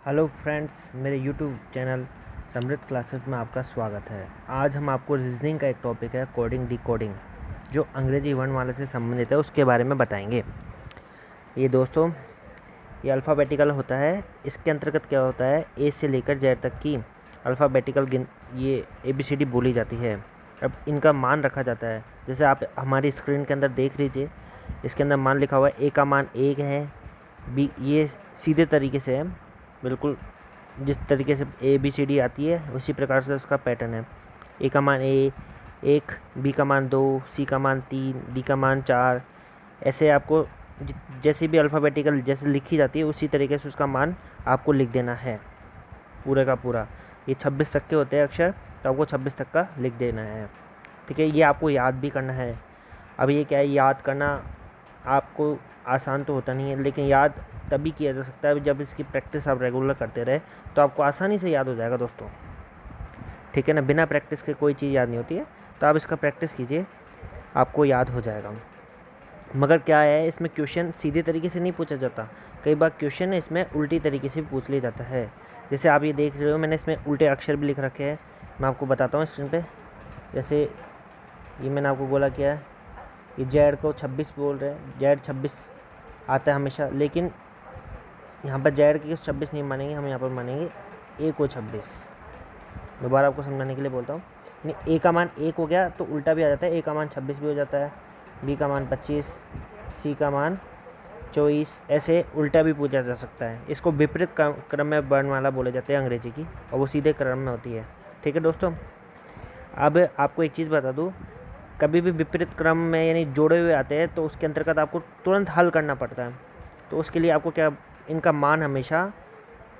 Hello friends, मेरे YouTube channel समृद्ध classes में आपका स्वागत है। आज हम आपको रीजनिंग का एक टॉपिक है कोडिंग डिकोडिंग, जो अंग्रेजी वर्णमाला से संबंधित है, उसके बारे में बताएंगे। ये दोस्तों, ये अल्फ़ाबेटिकल होता है। इसके अंतर्गत क्या होता है, ए से लेकर जेड तक की अल्फ़ाबेटिकल ये ABCD बोली जाती है। अब इनका मान रखा जाता है, जैसे आप हमारी स्क्रीन के अंदर देख लीजिए। इसके अंदर मान लिखा हुआ है। ए का मान 1 है, बी ये सीधे तरीके से है, बिल्कुल जिस तरीके से ABCD आती है उसी प्रकार से उसका पैटर्न है। ए का मान 1, बी का मान 2, सी का मान 3, डी का मान 4। ऐसे आपको जैसी भी अल्फ़ाबेटिकल जैसे लिखी जाती है उसी तरीके से उसका मान आपको लिख देना है, पूरे का पूरा। ये 26 तक के होते हैं अक्षर, तो आपको 26 तक का लिख देना है। ठीक है, ये आपको याद भी करना है। अब ये क्या है, याद करना आपको आसान तो होता नहीं है, लेकिन याद तभी किया जा सकता है जब इसकी प्रैक्टिस आप रेगुलर करते रहे, तो आपको आसानी से याद हो जाएगा दोस्तों। ठीक है ना, बिना प्रैक्टिस के कोई चीज़ याद नहीं होती है, तो आप इसका प्रैक्टिस कीजिए, आपको याद हो जाएगा। मगर क्या है, इसमें क्वेश्चन सीधे तरीके से नहीं पूछा जाता। कई बार क्वेश्चन इसमें उल्टी तरीके से पूछ लिया जाता है। जैसे आप ये देख रहे हो, मैंने इसमें उल्टे अक्षर भी लिख रखे हैं। मैं आपको बताता हूँ स्क्रीन पे। जैसे ये मैंने आपको बोला क्या है, ये जेड को 26 बोल रहे हैं। जेड 26 आता है हमेशा, लेकिन यहाँ पर जेड की 26 नहीं मानेंगे, हम यहाँ पर मानेंगे ए को 26। दोबारा आपको समझाने के लिए बोलता हूँ। ए का मान 1 हो गया तो उल्टा भी आ जाता है, ए का मान 26 भी हो जाता है, बी का मान 25, सी का मान 24। ऐसे उल्टा भी पूछा जा सकता है। इसको विपरीत क्रम में वर्णमाला बोले जाते हैं अंग्रेजी की, और वो सीधे क्रम में होती है। ठीक है दोस्तों, अब आपको एक चीज़ बता दूँ, कभी भी विपरीत क्रम में यानी जोड़े हुए आते हैं तो उसके अंतर्गत आपको तुरंत हल करना पड़ता है। तो उसके लिए आपको क्या, इनका मान हमेशा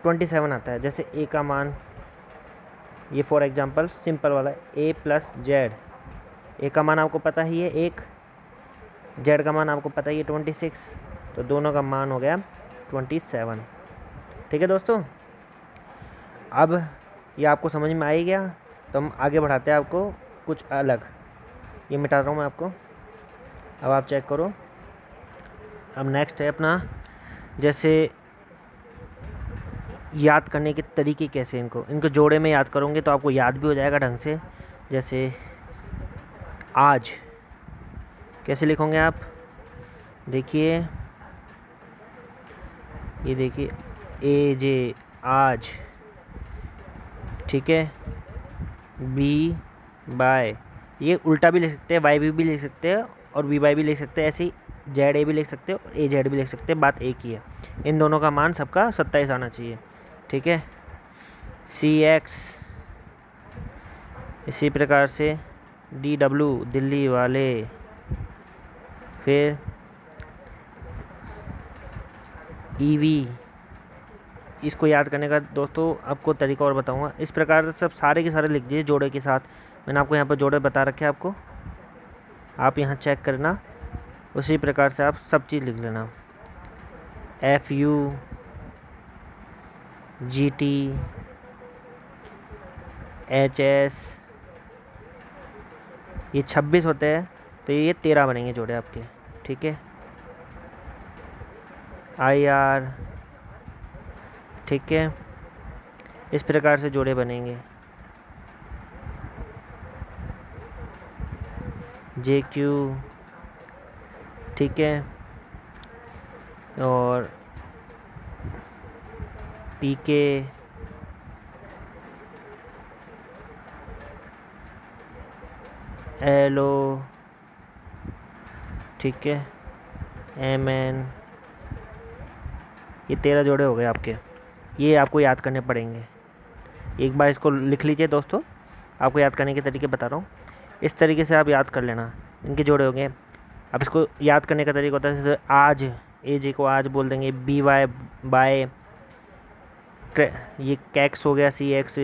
27 आता है। जैसे ए का मान, ये फॉर एग्जांपल सिंपल वाला ए प्लस जेड। ए का मान आपको पता ही है 1, जेड का मान आपको पता ही है 26, तो दोनों का मान हो गया 27। ठीक है दोस्तों, अब ये आपको समझ में आ ही गया, तो हम आगे बढ़ाते हैं आपको कुछ अलग। ये मिटा रहा हूँ मैं आपको, अब आप चेक करो। अब नेक्स्ट है अपना, जैसे याद करने के तरीके कैसे, इनको जोड़े में याद करोगे तो आपको याद भी हो जाएगा ढंग से। जैसे आज कैसे लिखोगे आप, देखिए, ये देखिए AJ आज। ठीक है, बी बाय, ये उल्टा भी लिख सकते हैं, YB भी लिख सकते हैं और BY भी लिख सकते हैं। ऐसे ही ZA भी लिख सकते हो, AZ भी लिख सकते हैं, बात एक ही है। इन दोनों का मान सबका 27 आना चाहिए। ठीक है, CX, इसी प्रकार से DW दिल्ली वाले, फिर EV। इसको याद करने का दोस्तों आपको तरीका और बताऊंगा। इस प्रकार से सब सारे के सारे लिख दीजिए जोड़े के साथ। मैंने आपको यहाँ पर जोड़े बता रखे हैं आपको, आप यहाँ चेक करना, उसी प्रकार से आप सब चीज़ लिख लेना। FU GT HS, ये 26 होते हैं, तो ये 13 बनेंगे जोड़े आपके। ठीक है, IR, ठीक है, इस प्रकार से जोड़े बनेंगे। JQ, ठीक है, और PK, LO, ठीक है, MN। ये 13 जोड़े हो गए आपके, ये आपको याद करने पड़ेंगे। एक बार इसको लिख लीजिए दोस्तों, आपको याद करने के तरीके बता रहा हूँ, इस तरीके से आप याद कर लेना। इनके जोड़े हो गए। अब इसको याद करने का तरीका होता है, जैसे आज, AJ को आज बोल देंगे, BY बाय, ये कैक्स हो गया, CX,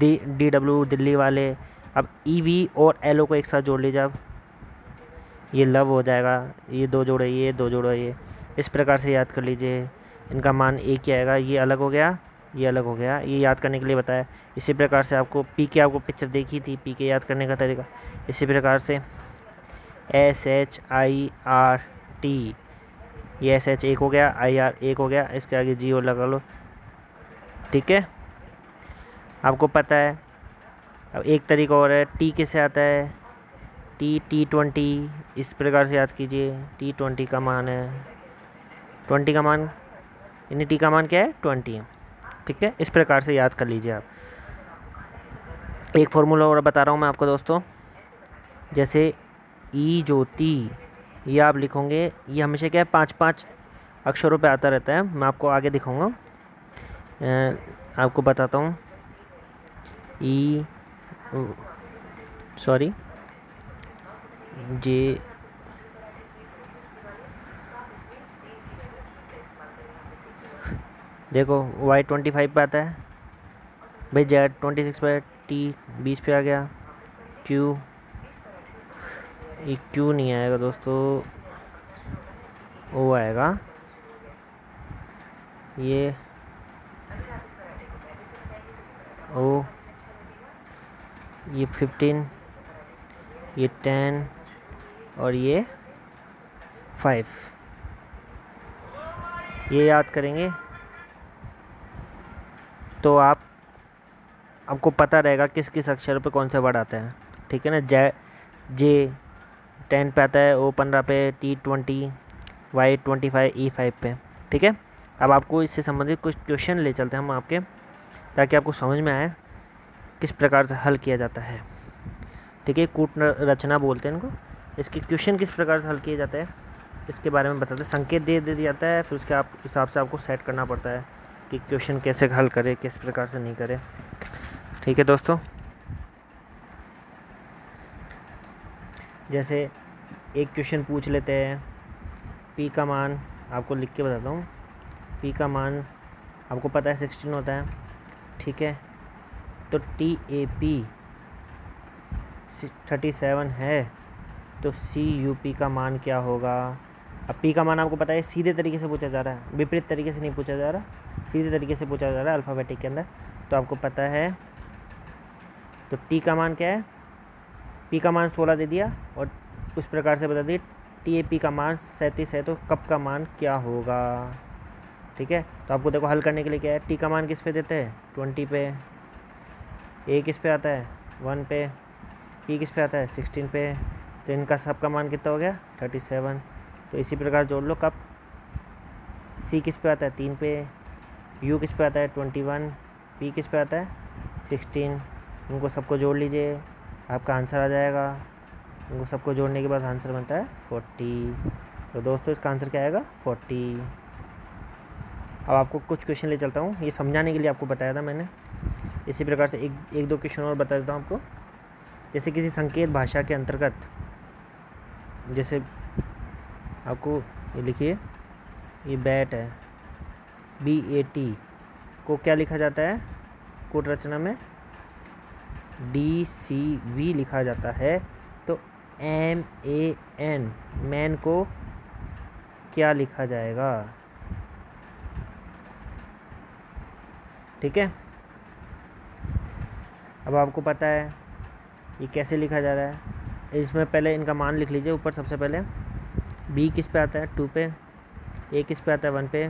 DW दिल्ली वाले। अब EV और LO को एक साथ जोड़ लीजिए आप, ये लव हो जाएगा। ये 2 जोड़े, ये 2 जोड़े, ये इस प्रकार से याद कर लीजिए। इनका मान एक ही आएगा, ये अलग हो गया, ये अलग हो गया, ये याद करने के लिए बताया। इसी प्रकार से आपको PK, आपको पिक्चर देखी थी, PK याद करने का तरीका। इसी प्रकार से SHIRT, ये SH एक हो गया, IR एक हो गया, इसके आगे G और लगा लो। ठीक है, आपको पता है। अब एक तरीका और है, टी कैसे आता है, T20, इस प्रकार से याद कीजिए। T20 का मान है 20 का मान, यानी टी का मान क्या है 20 है। ठीक है, इस प्रकार से याद कर लीजिए आप। एक फॉर्मूला और बता रहा हूँ मैं आपको दोस्तों, जैसे ई ज्योति, ये आप लिखोगे, ये हमेशा क्या है 5-5 अक्षरों पे आता रहता है। मैं आपको आगे दिखाऊंगा, आपको बताता हूँ। ई सॉरी जे देखो Y25 पे आता है भाई, Z26 पे, T20 पे आ गया, Q, ये Q नहीं आएगा दोस्तों, O आएगा, ये O, ये 15, ये 10 और ये 5, ये याद करेंगे तो आपको पता रहेगा किस किस अक्षर पे कौन सा वर्ड आता है। ठीक है ना, जे 10 पे आता है, O 15 पे, T20, Y25, E5 पे। ठीक है, अब आपको इससे संबंधित कुछ क्वेश्चन ले चलते हैं हम आपके, ताकि आपको समझ में आए किस प्रकार से हल किया जाता है। ठीक है, कूट रचना बोलते हैं इनको। इसके क्वेश्चन किस प्रकार से हल किए जाते हैं इसके बारे में बताते हैं। संकेत दे दिया जाता है, फिर उसके हिसाब से आपको सेट करना पड़ता है कि क्वेश्चन कैसे हल करें, किस प्रकार से नहीं करें। ठीक है दोस्तों, जैसे एक क्वेश्चन पूछ लेते हैं, पी का मान आपको लिख के बताता हूँ। पी का मान आपको पता है 16 होता है। ठीक है, तो TAP 37 है, तो CUP का मान क्या होगा। अब P का मान आपको पता है, सीधे तरीके से पूछा जा रहा है, विपरीत तरीके से नहीं पूछा जा रहा, सीधे तरीके से पूछा जा रहा है अल्फ़ाबेटिक के अंदर, तो आपको पता है। तो T का मान क्या है, P का मान 16 दे दिया और उस प्रकार से बता दिए TAP का मान 37 है, तो कप का मान क्या होगा। ठीक है, तो आपको देखो हल करने के लिए क्या है, T का मान किस पे देते हैं 20 पे, A किस पे आता है 1 पे, P किस पे आता है 16 पे, तो इनका सब का मान कितना हो गया 37। तो इसी प्रकार जोड़ लो, कप C किस पे आता है 3 पे, U किस पे आता है 21, P किस पे आता है 16, उनको सबको जोड़ लीजिए, आपका आंसर आ जाएगा। उनको सबको जोड़ने के बाद आंसर बनता है 40। तो दोस्तों इसका आंसर क्या आएगा 40। अब आपको कुछ क्वेश्चन ले चलता हूँ, ये समझाने के लिए आपको बताया था मैंने। इसी प्रकार से एक दो क्वेश्चन और बता देता हूँ आपको। जैसे किसी संकेत भाषा के अंतर्गत, जैसे आपको ये लिखिए, ये बैट है, BAT को क्या लिखा जाता है कोट रचना में, DCV लिखा जाता है। तो MAN, मैन को क्या लिखा जाएगा। ठीक है, अब आपको पता है ये कैसे लिखा जा रहा है। इसमें पहले इनका मान लिख लीजिए ऊपर। सबसे पहले B किस पे आता है 2 पे, A किस पे आता है 1 पे,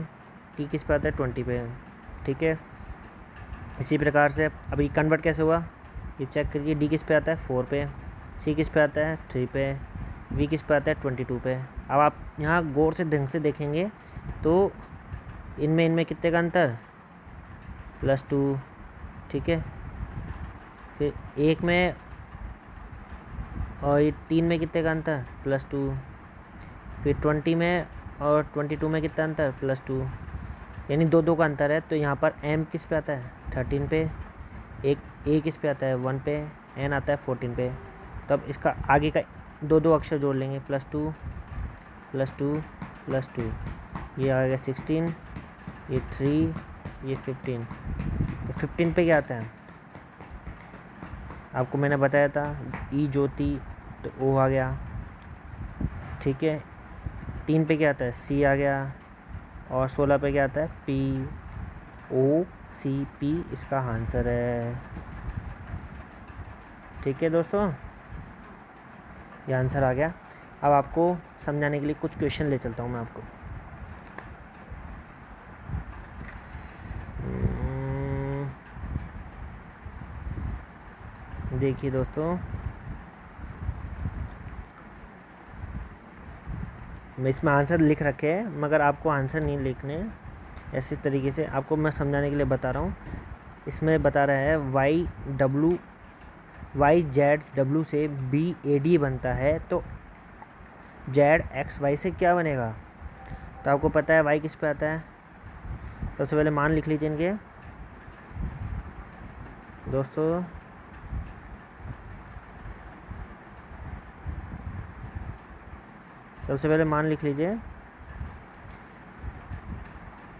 T किस पे आता है 20 पे। ठीक है, इसी प्रकार से अब ये कन्वर्ट कैसे हुआ ये चेक करिए। D किस पे आता है 4 पे, C किस पे आता है 3 पे, V किस पे आता है 22 पे। अब आप यहाँ गौर से ढंग से देखेंगे तो इनमें कितने का अंतर +2। ठीक है, फिर एक में और ये 3 में कितने का अंतर +2, फिर 20 में और 22 में कितना अंतर +2, यानी 2 का अंतर है। तो यहाँ पर M किस पे आता है 13 पे, एक A किस पे आता है 1 पे, N आता है 14 पे। तब इसका आगे का 2 अक्षर जोड़ लेंगे, +2 +2 +2, ये आ गया 16, ये 3, ये 15। तो 15 पे क्या आता है आपको मैंने बताया था, ई ज्योति, तो O आ गया। ठीक है, 3 पे क्या आता है C आ गया, और 16 पे क्या आता है POCP, इसका आंसर है। ठीक है दोस्तों, ये आंसर आ गया। अब आपको समझाने के लिए कुछ क्वेश्चन ले चलता हूँ मैं आपको। देखिए दोस्तों, मैं इसमें आंसर लिख रखे हैं, मगर आपको आंसर नहीं लिखने हैं। ऐसे तरीके से आपको मैं समझाने के लिए बता रहा हूँ। इसमें बता रहा है वाई जेड डब्ल्यू से बी ए डी बनता है, तो जेड एक्स वाई से क्या बनेगा? तो आपको पता है वाई किस पे आता है। सबसे पहले मान लिख लीजिए इनके दोस्तों। सबसे पहले मान लिख लीजिए,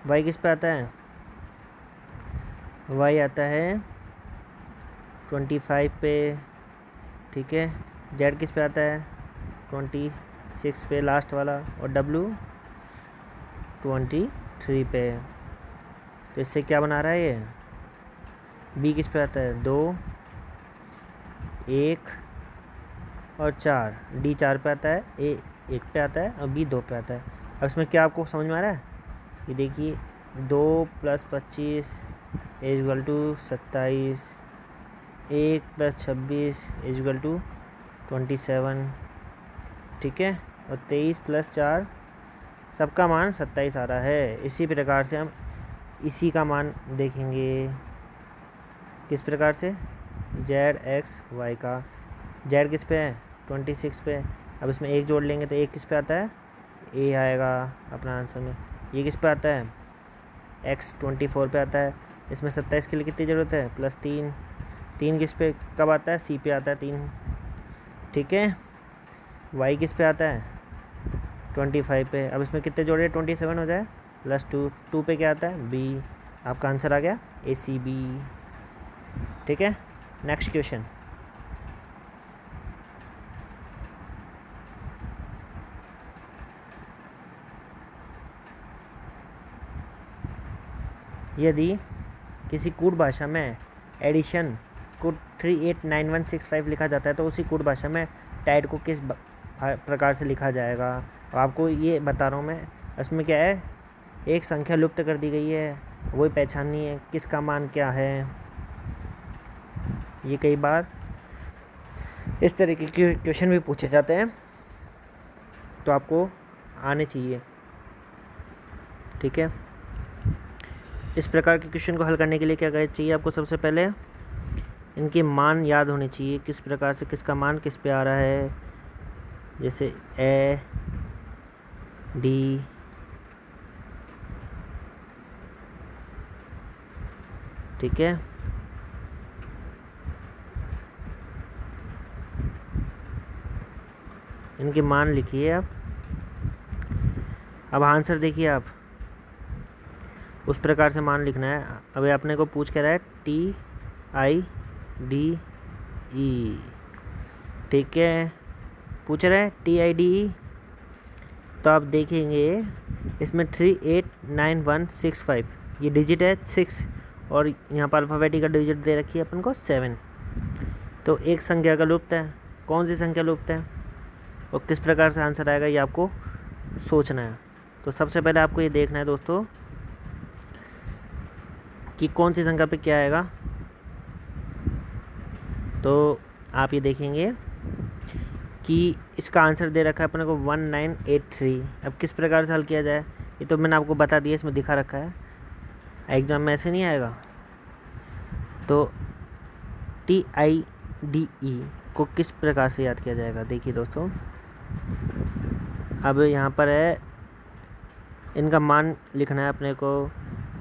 वाई किस पे आता है? वाई आता है 25 पे, ठीक है। जेड किस पे आता है? 26 पे लास्ट वाला, और डब्लू 23 पे। तो इससे क्या बना रहा है ये? बी किस पे आता है? 2, 1 और 4। डी 4 पे आता है, ए 1 पे आता है और बी 2 पे आता है। अब इसमें क्या आपको समझ में आ रहा है? ये देखिए 2 + 25 = 27, 1 + 26 = 27, ठीक है। और 23 + 4 सबका मान 27 आ रहा है। इसी प्रकार से हम इसी का मान देखेंगे। किस प्रकार से? जेड एक्स वाई का। जेड किस पे है? 26 पे। अब इसमें 1 जोड़ लेंगे तो 1 किस पे आता है? ए आएगा अपना आंसर में। ये किस पे आता है? एक्स 24 पे आता है। इसमें 27 के लिए कितनी ज़रूरत है? +3। 3 किस पे कब आता है? सी पे आता है 3, ठीक है। वाई किस पे आता है? 25 पे। अब इसमें कितने जोड़े? 27 हो जाए, +2। 2 पे क्या आता है? बी। आपका आंसर आ गया ACB, ठीक है। Next question. यदि किसी कूट भाषा में एडिशन को 389165 लिखा जाता है, तो उसी कूट भाषा में टाइड को किस प्रकार से लिखा जाएगा? और आपको ये बता रहा हूँ मैं। इसमें क्या है? एक संख्या लुप्त कर दी गई है, वही पहचाननी है किसका मान क्या है। ये कई बार इस तरीके के क्वेश्चन भी पूछे जाते हैं, तो आपको आने चाहिए, ठीक है। इस प्रकार के क्वेश्चन को हल करने के लिए क्या करना चाहिए आपको? सबसे पहले इनके मान याद होने चाहिए, किस प्रकार से किसका मान किस पे आ रहा है। जैसे ए डी, ठीक है। इनके मान लिखिए आप। अब आंसर देखिए आप, उस प्रकार से मान लिखना है। अभी अपने को पूछ के रहा है TIDE, ठीक है। पूछ रहा है TIDE, तो आप देखेंगे इसमें 389165 ये डिजिट है 6, और यहाँ पर अल्फ़ाबेटिकल डिजिट दे रखी है अपन को 7। तो एक संख्या का लुप्त है। कौन सी संख्या लुप्त है और किस प्रकार से आंसर आएगा, ये आपको सोचना है। तो सबसे पहले आपको ये देखना है दोस्तों कि कौन सी संख्या पे क्या आएगा। तो आप ये देखेंगे कि इसका आंसर दे रखा है अपने को 1983। अब किस प्रकार से हल किया जाए, ये तो मैंने आपको बता दिया, इसमें दिखा रखा है। एग्ज़ाम में ऐसे नहीं आएगा। तो TIDE को किस प्रकार से याद किया जाएगा? देखिए दोस्तों, अब यहाँ पर है इनका मान लिखना है अपने को।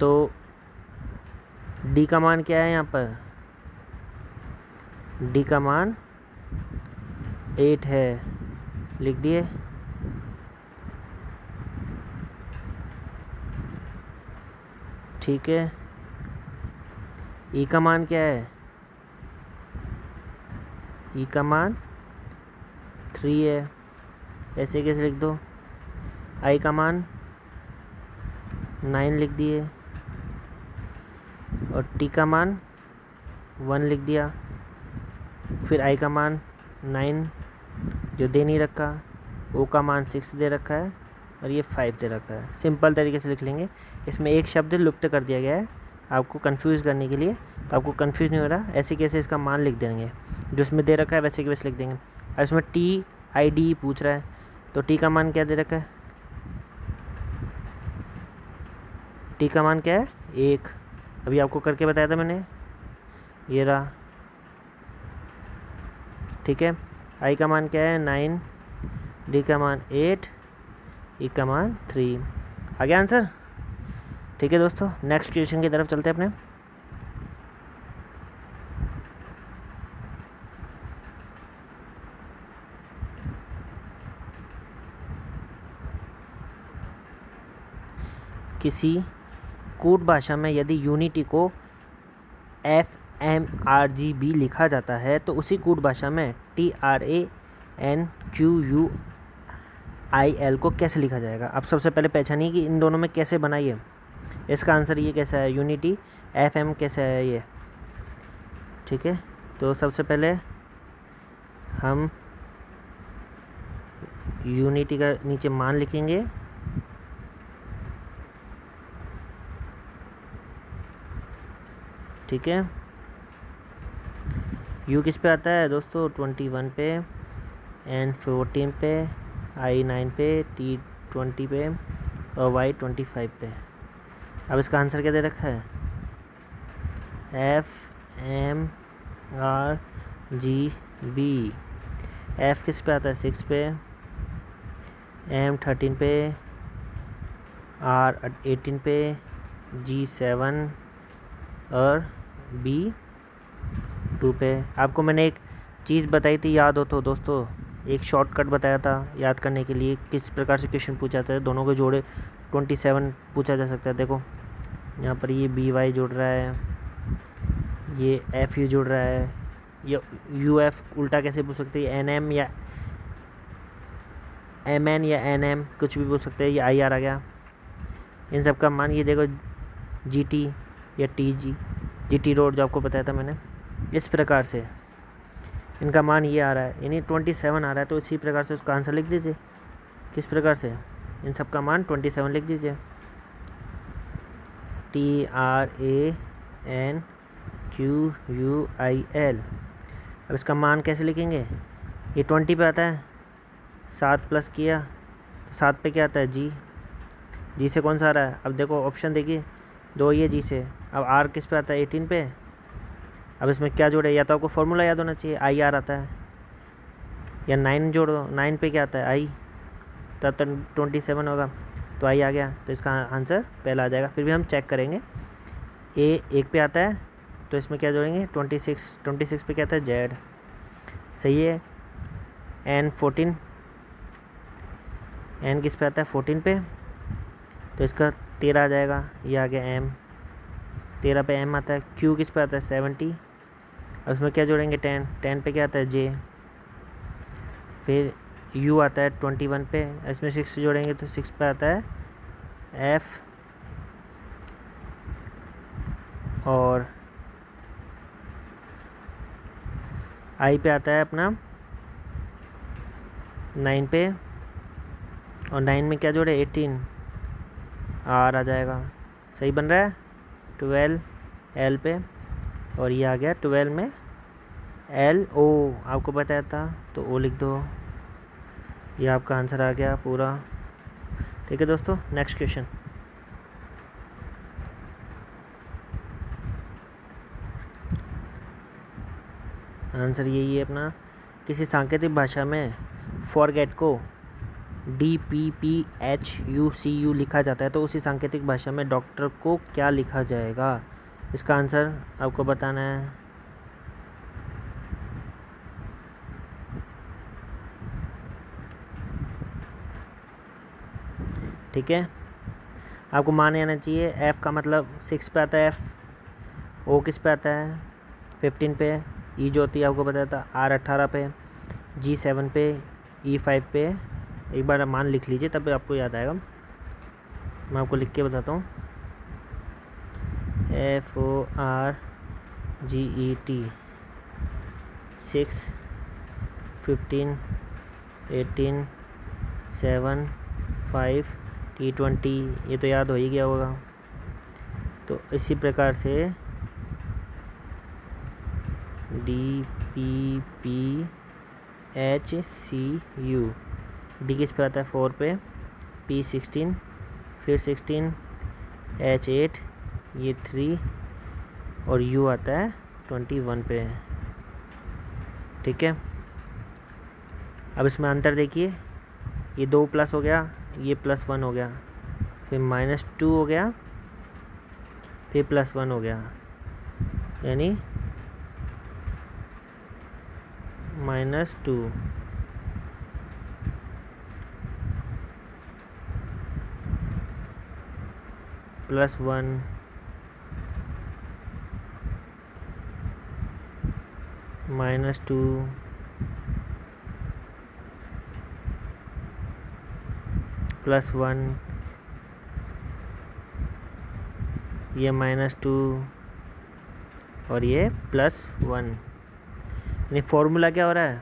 तो D का मान क्या है? यहाँ पर D का मान 8 है, लिख दिए। ठीक है। E का मान क्या है? E का मान 3 है, ऐसे कैसे लिख दो। I का मान 9 लिख दिए, और T का मान 1 लिख दिया। फिर I का मान 9 जो दे नहीं रखा, O का मान 6 दे रखा है, और ये 5 दे रखा है। सिंपल तरीके से लिख लेंगे। इसमें एक शब्द लुप्त कर दिया गया है आपको कंफ्यूज करने के लिए, तो आपको कंफ्यूज नहीं हो रहा ऐसे कैसे इसका मान लिख देंगे। जो इसमें दे रखा है वैसे की वैसे लिख देंगे। अब इसमें TID पूछ रहा है, तो टी का मान क्या दे रखा है, टी का मान क्या है 1, अभी आपको करके बताया था मैंने, ये रहा। ठीक है, आई का मान क्या है 9, डी का मान 8, ई का मान 3। आ गया आंसर। ठीक है दोस्तों, नेक्स्ट क्वेश्चन की तरफ चलते हैं अपने। किसी कूट भाषा में यदि यूनिटी को FMRGB लिखा जाता है तो उसी कूट भाषा में TRANQUIL को कैसे लिखा जाएगा। अब सबसे पहले पहचानिए कि इन दोनों में कैसे बनाइए। इसका आंसर ये कैसा है, यूनिटी FM कैसा है ये। ठीक है, तो सबसे पहले हम यूनिटी का नीचे मान लिखेंगे, ठीक है। U किस पे आता है दोस्तों, 21 पे, N 14 पे, I 9 पे, T 20 पे और Y 25 पे। अब इसका आंसर क्या दे रखा है, FMRGB। F किस पे आता है 6 पे, M 13 पे, R 18 पे, G 7 और B 2 पे। आपको मैंने एक चीज़ बताई थी, याद हो तो दोस्तों, एक शॉर्टकट बताया था याद करने के लिए किस प्रकार से क्वेश्चन पूछा जाता है। दोनों के जोड़े 27 पूछा जा सकता है। देखो यहाँ पर ये BY जुड़ रहा है, ये FU जुड़ रहा है, ये UF उल्टा कैसे पूछ सकते हैं, NM या MN या NM कुछ भी पूछ सकते हैं। ये IR आ गया, इन सब का मान ये देखो GT या GT रोड जो आपको बताया था मैंने, इस प्रकार से इनका मान ये आ रहा है, यानी 27 आ रहा है। तो इसी प्रकार से उसका आंसर लिख दीजिए। किस प्रकार से, इन सब का मान 27 लिख दीजिए, TRANQUIL। अब इसका मान कैसे लिखेंगे, ये 20 पे आता है, 7 प्लस किया तो 7 पे क्या आता है जी से कौन सा आ रहा है। अब देखो ऑप्शन देखिए, 2 ये जी से। अब R किस पे आता है 18 पे। अब इसमें क्या जोड़े, या तो आपको फॉर्मूला याद होना चाहिए, IR आता है, या 9 जोड़ो, 9 पे क्या आता है I, तो 27 होगा, तो I आ गया। तो इसका आंसर पहला आ जाएगा। फिर भी हम चेक करेंगे, A 1 पे आता है तो इसमें क्या जोड़ेंगे 26 पे क्या आता है Z, सही है। N 14, N किस पे आता है 14 पे, तो इसका 13 आ जाएगा, ये आ गया M, 13 पे M आता है। Q किस पे आता है 70, अब इसमें क्या जोड़ेंगे 10 पे क्या आता है J, फिर U आता है 21 पे, इसमें 6 जोड़ेंगे तो 6 पे आता है F, और I पे आता है अपना 9 पे, और 9 में क्या जोड़े 18, R आ जाएगा, सही बन रहा है। 12 L पे, और ये आ गया 12 में LO, आपको बताया था तो O लिख दो, ये आपका आंसर आ गया पूरा। ठीक है दोस्तों, नेक्स्ट क्वेश्चन। आंसर यही है अपना, किसी सांकेतिक भाषा में फॉरगेट को DPPHUCU लिखा जाता है तो उसी सांकेतिक भाषा में डॉक्टर को क्या लिखा जाएगा। इसका आंसर आपको बताना है। ठीक है, आपको मान आना चाहिए। F का मतलब 6 पे आता है F, O किस पे आता है 15 पे, E जो होती है आपको बताया था R 18 पे, G 7 पे, E 5 पे। एक बार मान लिख लीजिए तब आपको याद आएगा, मैं आपको लिख के बताता हूँ। FORGET 6, 15, 18, 7, 5, T20, ये तो याद हो ही गया होगा। तो इसी प्रकार से DPPHCU। D किस पे आता है 4 पे, P 16, फिर 16, H8, ये 3 और U आता है 21 पे। ठीक है, अब इसमें अंतर देखिए, ये 2 प्लस हो गया, ये +1 हो गया, फिर -2 हो गया, फिर +1 हो गया, यानी -2 +1 -2 +1, ये -2 और ये +1, यानी फॉर्मूला क्या हो रहा है,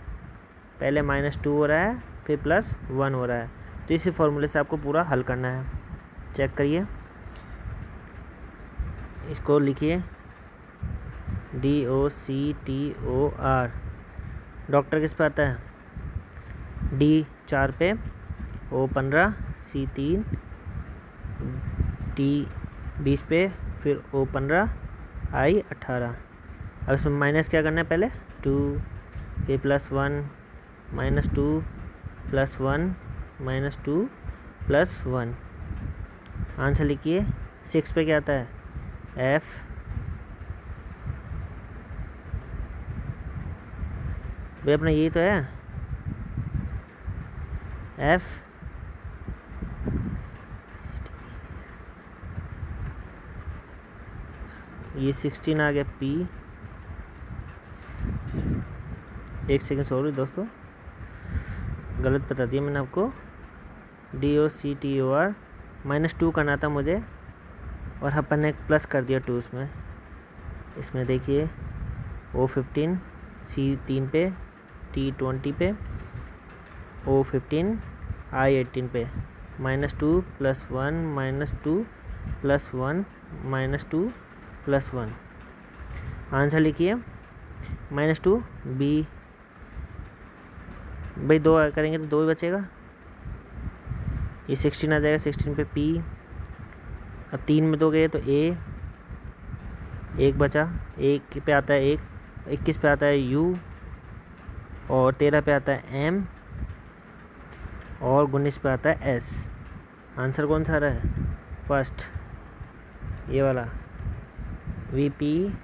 पहले -2 हो रहा है, फिर +1 हो रहा है। तो इसी फॉर्मूले से आपको पूरा हल करना है। चेक करिए, इसको लिखिए DOCTOR। डॉक्टर किस पे आता है, D 4 पे, O 15, C 3, T 20 पे, फिर O 15, I 18। अब इसमें माइनस क्या करना है, पहले 2, फिर +1, -2, +1, -2, +1। आंसर लिखिए। 6 पे क्या आता है, F, भाई अपना यही तो है, F, ये 16 आ गया, P, एक सेकंड सॉरी दोस्तों, गलत बता दिया मैंने आपको। DOCTOR, -2 करना था मुझे और अपन ने प्लस कर दिया 2 इसमें देखिए O 15, C 3 पे, T 20 पे, O 15, I 18 पे, -2 +1 -2 +1 -2 +1। आंसर लिखिए -2 B, भाई 2 करेंगे तो 2 ही बचेगा, ये 16 आ जाएगा, 16 पे P, अब 3 में 2 गए तो A, 1 बचा, 1 पे आता है 1, 21 पे आता है U, और 13 पे आता है M, और 19 पे आता है S। आंसर कौन सा आ रहा है, फर्स्ट ये वाला VPAUMS।